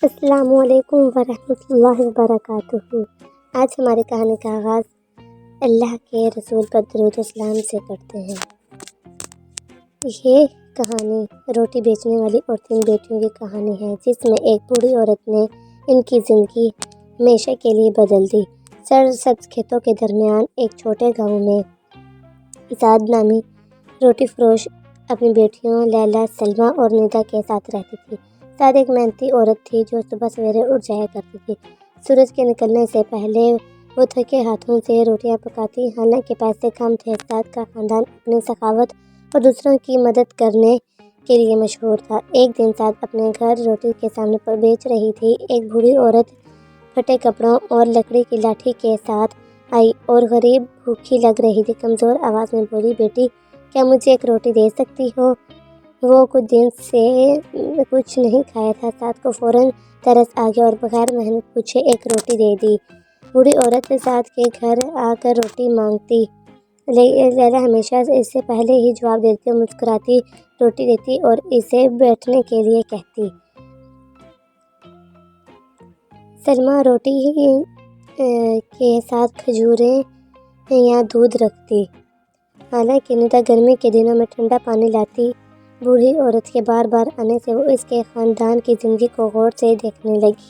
السلام علیکم ورحمۃ اللہ وبرکاتہ۔ آج ہماری کہانی کا آغاز اللہ کے رسول پر درود و سلام سے کرتے ہیں۔ یہ کہانی روٹی بیچنے والی اور 3 بیٹیوں کی کہانی ہے، جس میں ایک بوڑھی عورت نے ان کی زندگی ہمیشہ کے لیے بدل دی۔ سرسبز کھیتوں کے درمیان ایک چھوٹے گاؤں میں سعد نامی روٹی فروش اپنی بیٹیوں لیلا، سلمیٰ اور ندا کے ساتھ رہتی تھی۔ سعد ایک محنتی عورت تھی جو صبح سویرے اٹھ جایا کرتی تھی۔ سورج کے نکلنے سے پہلے وہ تھکے ہاتھوں سے روٹیاں پکاتی۔ حالانکہ پیسے کم تھے، سعد کا خاندان اپنی سخاوت اور دوسروں کی مدد کرنے کے لیے مشہور تھا۔ ایک دن سعد اپنے گھر روٹی کے سامنے پر بیچ رہی تھی۔ ایک بوڑھی عورت پھٹے کپڑوں اور لکڑی کی لاٹھی کے ساتھ آئی اور غریب بھوکی لگ رہی تھی۔ کمزور آواز میں بولی، بیٹی کیا مجھے ایک روٹی دے سکتی ہو؟ وہ کچھ دن سے کچھ نہیں کھایا تھا۔ سعد کو فوراً ترس آ گیا اور بغیر محنت پوچھے ایک روٹی دے دی۔ بوڑھی عورت سعد کے گھر آ کر روٹی مانگتی۔ لیلا ہمیشہ اس سے پہلے ہی جواب دیتی اور مسکراتی روٹی دیتی اور اسے بیٹھنے کے لیے کہتی۔ سلمیٰ روٹی کے ساتھ کھجوریں یا دودھ رکھتی۔ حالانکہ ندا گرمی کے دنوں میں ٹھنڈا پانی لاتی۔ بوڑھی عورت کے بار بار آنے سے وہ اس کے خاندان کی زندگی کو غور سے دیکھنے لگی۔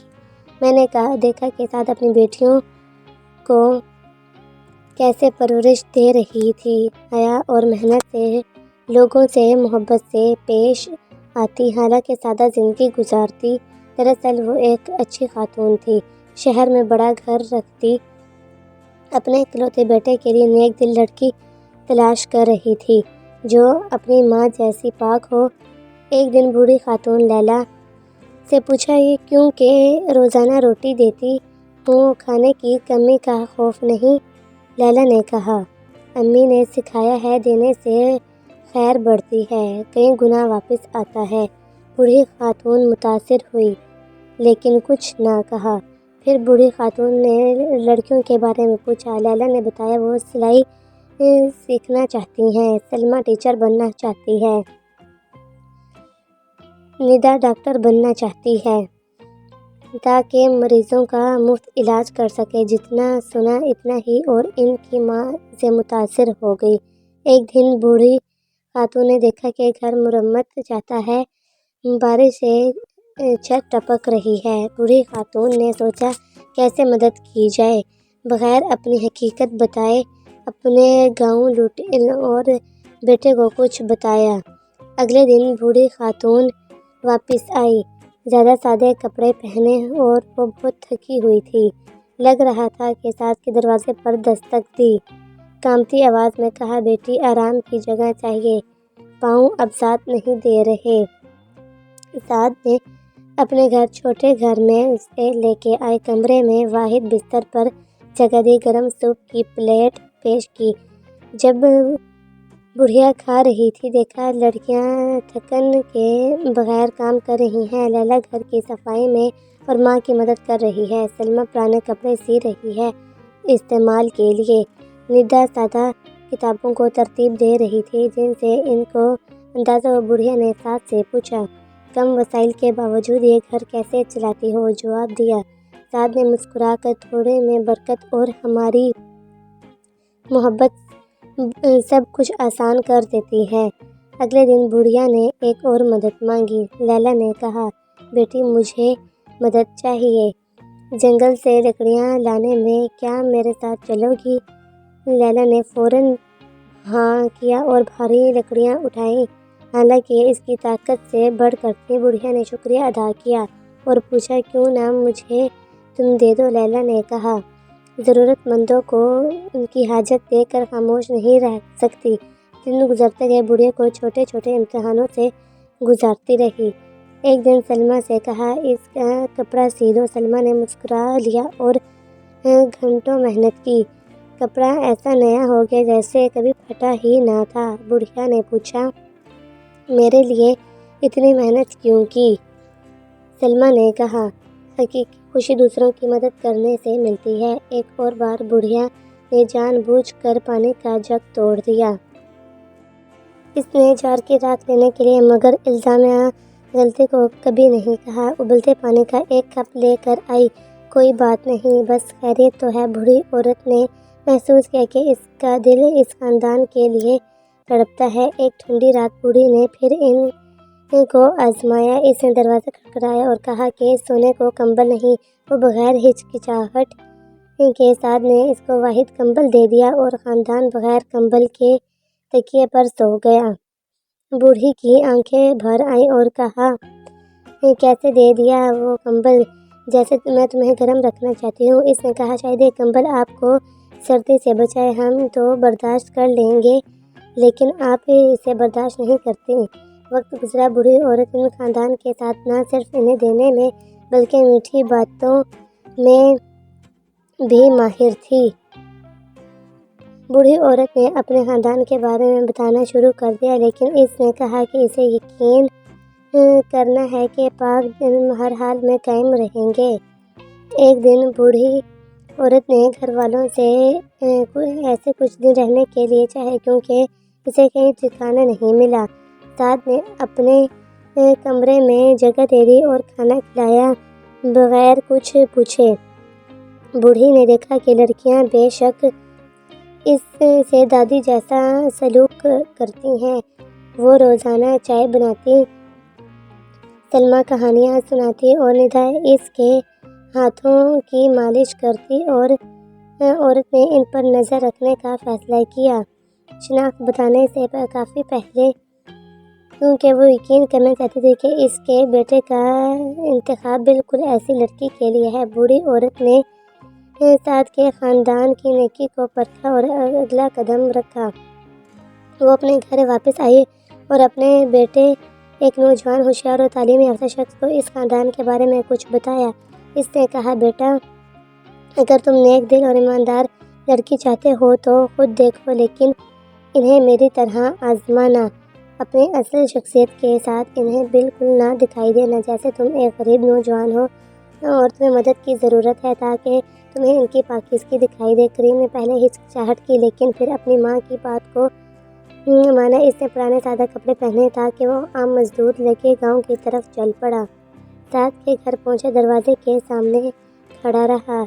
میں نے دیکھا کہ سعد اپنی بیٹیوں کو کیسے پرورش دے رہی تھی، حیا اور محنت سے، لوگوں سے محبت سے پیش آتی، حالانکہ سادہ زندگی گزارتی۔ دراصل وہ ایک اچھی خاتون تھی، شہر میں بڑا گھر رکھتی، اپنے اکلوتے بیٹے کے لیے نیک دل لڑکی تلاش کر رہی تھی جو اپنی ماں جیسی پاک ہو۔ ایک دن بوڑھی خاتون لیلا سے پوچھا، یہ کیوں کہ روزانہ روٹی دیتی ہوں، کھانے کی کمی کا خوف نہیں؟ لیلا نے کہا، امی نے سکھایا ہے، دینے سے خیر بڑھتی ہے، کئی گنا واپس آتا ہے۔ بوڑھی خاتون متاثر ہوئی لیکن کچھ نہ کہا۔ پھر بوڑھی خاتون نے لڑکیوں کے بارے میں پوچھا۔ لیلا نے بتایا، وہ سلائی سیکھنا چاہتی ہیں، سلمیٰ ٹیچر بننا چاہتی ہے، ندا ڈاکٹر بننا چاہتی ہے تاکہ مریضوں کا مفت علاج کر سکے۔ جتنا سنا اتنا ہی اور ان کی ماں سے متاثر ہو گئی۔ ایک دن بوڑھی خاتون نے دیکھا کہ گھر مرمت چاہتا ہے، بارش سے چھت ٹپک رہی ہے۔ بوڑھی خاتون نے سوچا کیسے مدد کی جائے، بغیر اپنی حقیقت بتائے اپنے گاؤں لوٹے اور بیٹے کو کچھ بتایا۔ اگلے دن بوڑھی خاتون واپس آئی، زیادہ سادے کپڑے پہنے، اور وہ بہت تھکی ہوئی تھی۔ لگ رہا تھا کہ سعد کے دروازے پر دستک دی۔ کانپتی آواز میں کہا، بیٹی آرام کی جگہ چاہیے، پاؤں اب ساتھ نہیں دے رہے۔ سعد نے اپنے چھوٹے گھر میں اسے لے کے آئے، کمرے میں واحد بستر پر جگہ دی، گرم سوپ کی پلیٹ پیش کی۔ جب بڑھیا کھا رہی تھی، دیکھا لڑکیاں تھکن کے بغیر کام کر رہی ہیں۔ لیلا گھر کی صفائی میں اور ماں کی مدد کر رہی ہے، سلمیٰ پرانے کپڑے سی رہی ہے استعمال کے لیے، ندا سادہ کتابوں کو ترتیب دے رہی تھی جن سے ان کو اندازہ ہو۔ بڑھیا نے سعد سے پوچھا، کم وسائل کے باوجود یہ گھر کیسے چلاتی ہو؟ جواب دیا، سعد نے مسکرا کر، تھوڑے میں برکت اور ہماری محبت سب کچھ آسان کر دیتی ہے۔ اگلے دن بڑھیا نے ایک اور مدد مانگی۔ لیلا نے کہا، بیٹی مجھے مدد چاہیے، جنگل سے لکڑیاں لانے میں، کیا میرے ساتھ چلو گی؟ لیلا نے فوراً ہاں کیا اور بھاری لکڑیاں اٹھائیں، حالانکہ اس کی طاقت سے بڑھ کر تھیں۔ بڑھیا نے شکریہ ادا کیا اور پوچھا، کیوں نہ مجھے تم دے دو؟ لیلا نے کہا، ضرورت مندوں کو ان کی حاجت دیکھ کر خاموش نہیں رہ سکتی۔ دن گزرتے گئے، بڑھیا کو چھوٹے چھوٹے امتحانوں سے گزارتی رہی۔ ایک دن سلمیٰ سے کہا، اس کا کپڑا سی دو۔ سلمیٰ نے مسکرا لیا اور گھنٹوں محنت کی، کپڑا ایسا نیا ہو گیا جیسے کبھی پھٹا ہی نہ تھا۔ بڑھیا نے پوچھا، میرے لیے اتنی محنت کیوں کی؟ سلمیٰ نے کہا، حقیقی خوشی دوسروں کی مدد کرنے سے ملتی ہے۔ ایک اور بار بڑھیا نے جان بوجھ کر پانی کا جگ توڑ دیا۔ اس نے جار کی رات لینے کے لیے، مگر الزامیہ غلطی کو کبھی نہیں کہا۔ ابلتے پانی کا ایک کپ لے کر آئی۔ کوئی بات نہیں، بس خیریت تو ہے؟ بوڑھی عورت نے محسوس کیا کہ اس کا دل اس خاندان کے لیے تڑپتا ہے۔ ایک ٹھنڈی رات بوڑھی نے پھر ان کو آزمایا۔ اس نے دروازہ کھٹکھٹایا اور کہا کہ سونے کو کمبل نہیں۔ وہ بغیر ہچکچاہٹ کے ساتھ نے اس کو واحد کمبل دے دیا اور خاندان بغیر کمبل کے تکیے پر سو گیا۔ بوڑھی کی آنکھیں بھر آئیں اور کہا، کیسے دے دیا وہ کمبل؟ جیسے میں تمہیں گرم رکھنا چاہتی ہوں۔ اس نے کہا، شاید یہ کمبل آپ کو سردی سے بچائے۔ ہم تو برداشت کر لیں گے لیکن آپ اسے برداشت نہیں کرتی۔ وقت گزرا، بوڑھی عورت ان خاندان کے ساتھ نہ صرف انہیں دینے میں بلکہ میٹھی باتوں میں بھی ماہر تھی۔ بوڑھی عورت نے اپنے خاندان کے بارے میں بتانا شروع کر دیا لیکن اس نے کہا کہ اسے یقین کرنا ہے کہ پاک دن ہر حال میں قائم رہیں گے۔ ایک دن بوڑھی عورت نے گھر والوں سے ایسے کچھ دن رہنے کے لیے چاہے کیونکہ اسے کہیں ٹھکانہ نہیں ملا۔ سعد نے اپنے کمرے میں جگہ دے دی اور کھانا کھلایا بغیر کچھ پوچھے۔ بوڑھی نے دیکھا کہ لڑکیاں بے شک اس سے دادی جیسا سلوک کرتی ہیں۔ وہ روزانہ چائے بناتی، سلمیٰ کہانیاں سناتی اور ندا اس کے ہاتھوں کی مالش کرتی اور عورت نے ان پر نظر رکھنے کا فیصلہ کیا، شناخت بتانے سے کافی پہلے، کیونکہ وہ یقین کرنا چاہتی تھی کہ اس کے بیٹے کا انتخاب بالکل ایسی لڑکی کے لیے ہے۔ بوڑھی عورت نے سعد کے خاندان کی نیکی کو پرکھا اور اگلا قدم رکھا۔ وہ اپنے گھر واپس آئی اور اپنے بیٹے، ایک نوجوان ہوشیار اور تعلیم یافتہ شخص کو اس خاندان کے بارے میں کچھ بتایا۔ اس نے کہا، بیٹا، اگر تم نیک دل اور ایماندار لڑکی چاہتے ہو تو خود دیکھو لیکن انہیں میری طرح آزمانا۔ اپنی اصل شخصیت کے ساتھ انہیں بالکل نہ دکھائی دینا جیسے تم ایک غریب نوجوان ہو اور تمہیں مدد کی ضرورت ہے تاکہ تمہیں ان کی پاکیزگی دکھائی دے۔ کریم نے پہلے ہچکچاہٹ کی لیکن پھر اپنی ماں کی بات کو مانا۔ اس نے پرانے سادہ کپڑے پہنے تاکہ وہ عام مزدور لگے۔ گاؤں کی طرف چل پڑا۔ سعد کے گھر پہنچا، دروازے کے سامنے کھڑا رہا،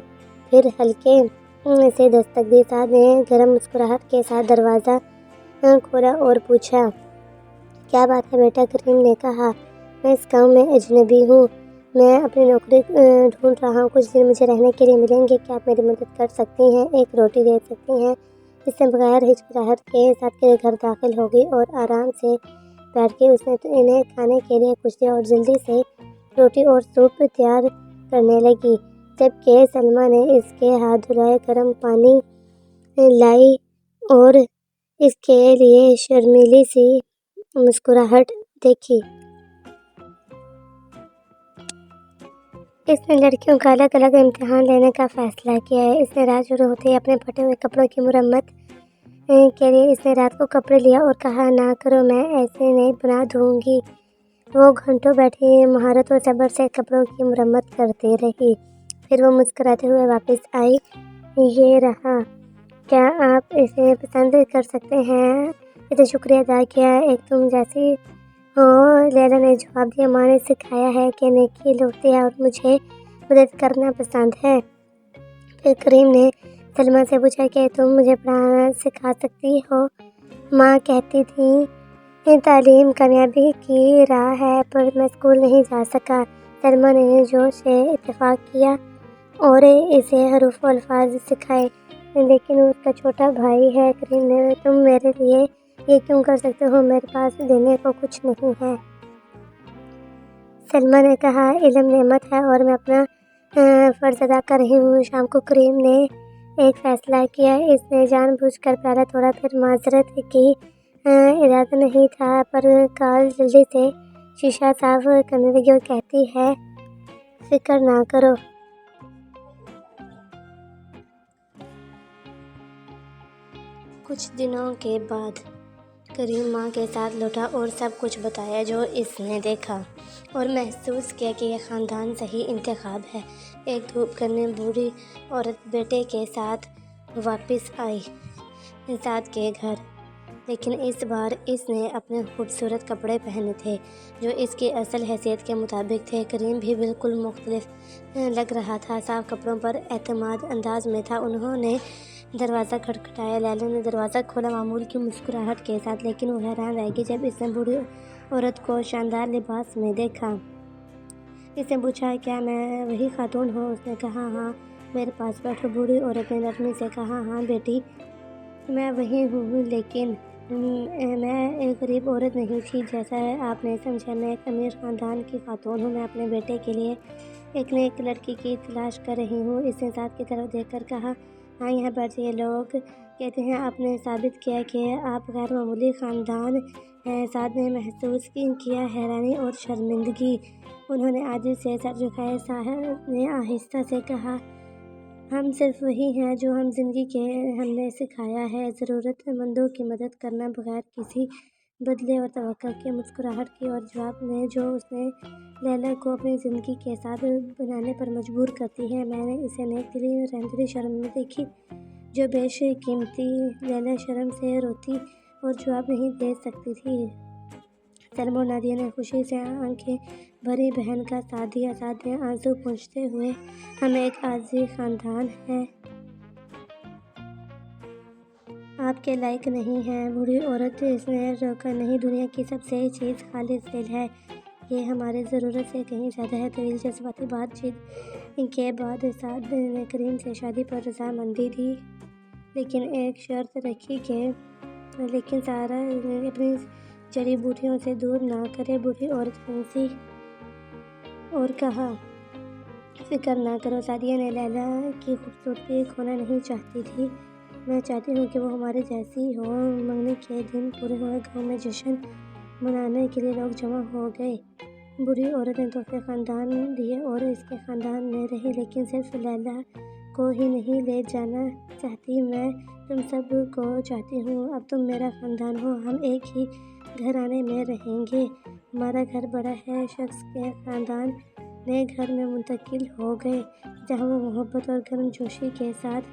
پھر ہلکے سے دستک دی۔ سعد نے گرم مسکراہٹ کے ساتھ دروازہ کھولا اور پوچھا، کیا بات ہے بیٹا؟ کریم نے کہا، میں اس گاؤں میں اجنبی ہوں، میں اپنی نوکری ڈھونڈ رہا ہوں، کچھ دن مجھے رہنے کے لیے ملیں گے، کیا آپ میری مدد کر سکتی ہیں؟ ایک روٹی دے سکتی ہیں؟ اس نے بغیر ہچکچاہٹ کے ساتھ کے گھر داخل ہو گئی اور آرام سے بیٹھ گئی۔ اس نے انہیں کھانے کے لیے کچھ دیا اور جلدی سے روٹی اور سوپ تیار کرنے لگی، جبکہ سلمیٰ نے اس کے ہاتھ دھلائے، گرم پانی لائی اور اس کے لیے شرمیلی سی مسکراہٹ دیکھی۔ اس نے لڑکیوں کا الگ الگ امتحان لینے کا فیصلہ کیا ہے۔ اس نے رات شروع ہوتے ہی اپنے پھٹے ہوئے کپڑوں کی مرمت کے لیے اس نے رات کو کپڑے لیا اور کہا، نہ کرو، میں ایسے نہیں بنا دوں گی۔ وہ گھنٹوں بیٹھی مہارت اور صبر سے کپڑوں کی مرمت کرتی رہی، پھر وہ مسکراتے ہوئے واپس آئی، یہ رہا، کیا آپ اسے پسند کر سکتے ہیں؟ اس نے شکریہ ادا کیا، ایک تم جیسی ہو۔ لیلا نے جواب دیا، ماں نے سکھایا ہے کہ نیکی لوٹتی ہے اور مجھے مدد کرنا پسند ہے۔ پھر کریم نے سلمیٰ سے پوچھا کہ تم مجھے پڑھانا سکھا سکتی ہو؟ ماں کہتی تھی تعلیم کامیابی کی راہ ہے پر میں اسکول نہیں جا سکا۔ سلمیٰ نے جوش سے اتفاق کیا اور اسے حروف و الفاظ سکھائے، لیکن اس کا چھوٹا بھائی ہے۔ کریم نے، تم میرے لیے یہ کیوں کر سکتے ہو؟ میرے پاس دینے کو کچھ نہیں ہے۔ سلمیٰ نے کہا، علم نعمت ہے اور میں اپنا فرض ادا کر رہی ہوں۔ شام کو کریم نے ایک فیصلہ کیا، اس نے جان بوجھ کر پیالہ توڑا، پھر معذرت کی ارادہ نہیں تھا پر کال جلدی سے شیشہ صاف کرنے لگی اور کہتی ہے، فکر نہ کرو۔ کچھ دنوں کے بعد کریم ماں کے ساتھ لوٹا اور سب کچھ بتایا جو اس نے دیکھا اور محسوس کیا کہ یہ خاندان صحیح انتخاب ہے۔ ایک دھوپ گرنے بوڑھی عورت بیٹے کے ساتھ واپس آئی سعد کے گھر، لیکن اس بار اس نے اپنے خوبصورت کپڑے پہنے تھے جو اس کی اصل حیثیت کے مطابق تھے۔ کریم بھی بالکل مختلف لگ رہا تھا، صاف کپڑوں پر اعتماد انداز میں تھا۔ انہوں نے دروازہ کھٹکھٹایا۔ لیلا نے دروازہ کھولا معمول کی مسکراہٹ کے ساتھ، لیکن وہ حیران رہ گئی جب اس نے بوڑھی عورت کو شاندار لباس میں دیکھا۔ اس نے پوچھا، کیا میں وہی خاتون ہوں؟ اس نے کہا، ہاں، میرے پاس بیٹھو۔ بوڑھی عورت نے نرمی سے کہا، ہاں بیٹی، میں وہی ہوں، لیکن میں ایک غریب عورت نہیں تھی جیسا آپ نے سمجھا۔ میں ایک امیر خاندان کی خاتون ہوں۔ میں اپنے بیٹے کے لیے ایک نیک لڑکی کی تلاش کر رہی ہوں۔ اس نے سعد کی طرف دیکھ کر کہا، ہاں، یہاں بیٹھیے۔ لوگ کہتے ہیں آپ نے ثابت کیا کہ آپ غیر معمولی خاندان ہیں۔ سعد نے محسوس کیا حیرانی اور شرمندگی۔ انہوں نے عاجزی سے سر جھکایا۔ سعد نے آہستہ سے کہا، ہم صرف وہی ہیں جو ہم نے سکھایا ہے، ضرورت مندوں کی مدد کرنا بغیر کسی بدلے اور توقع کے۔ مسکراہٹ کی اور جواب میں جو اس نے لیلا کو اپنی زندگی کے ساتھ بنانے پر مجبور کرتی ہے۔ میں نے اسے نیک دلی، رحمدلی، شرم میں دیکھی جو بیش قیمتی۔ لیلا شرم سے روتی اور جواب نہیں دے سکتی تھی۔ سلمی اور نادیہ نے خوشی سے آنکھیں بھری بہن کا ساتھ دیا۔ سعد نے آنسو پوچھتے ہوئے، ہم ایک عاجز خاندان ہیں، آپ کے لائق نہیں ہیں۔ بوڑھی عورت اس نے روکا، نہیں، دنیا کی سب سے چیز خالص دل ہے، یہ ہماری ضرورت سے کہیں زیادہ ہے۔ طویل جذباتی بات چیت کے بعد سعد نے کریم سے شادی پر رضامندی دی، لیکن ایک شرط رکھی کہ لیکن سارا اپنی جڑی بوٹیوں سے دور نہ کرے۔ بوڑھی عورت ہنسی اور کہا، فکر نہ کرو، سعدیہ نے لیلا کی خوبصورتی کھونا نہیں چاہتی تھی۔ میں چاہتی ہوں کہ وہ ہمارے جیسی ہو۔ منگنی کے دن پورے ہوئے، گاؤں میں جشن منانے کے لیے لوگ جمع ہو گئے۔ بوڑھی عورت نے تحفے خاندان دیے اور اس کے خاندان میں رہی، لیکن صرف لیلا کو ہی نہیں لے جانا چاہتی۔ میں تم سب کو چاہتی ہوں، اب تم میرا خاندان ہو، ہم ایک ہی گھرانے میں رہیں گے۔ ہمارا گھر بڑا ہے۔ شخص کے خاندان نئے گھر میں منتقل ہو گئے جہاں وہ محبت اور گرم جوشی کے ساتھ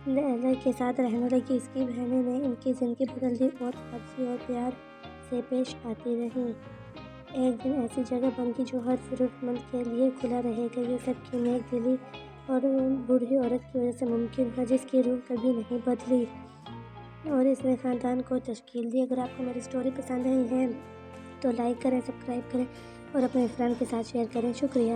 لیلا کے ساتھ رہنے لگی۔ اس کی بہنیں نے ان کی زندگی بدل دی اور عاجزی اور پیار سے پیش آتی رہیں۔ ایک دن ایسی جگہ بن گئی جو ہر ضرورت مند کے لیے کھلا رہے گا۔ یہ سب کی نیک دلی اور بوڑھی عورت کی وجہ سے ممکن ہوا، جس کی روح کبھی نہیں بدلی اور اس نے خاندان کو تشکیل دی۔ اگر آپ کو میری سٹوری پسند آئی ہے تو لائک کریں، سبسکرائب کریں اور اپنے فرینڈ کے ساتھ شیئر کریں۔ شکریہ۔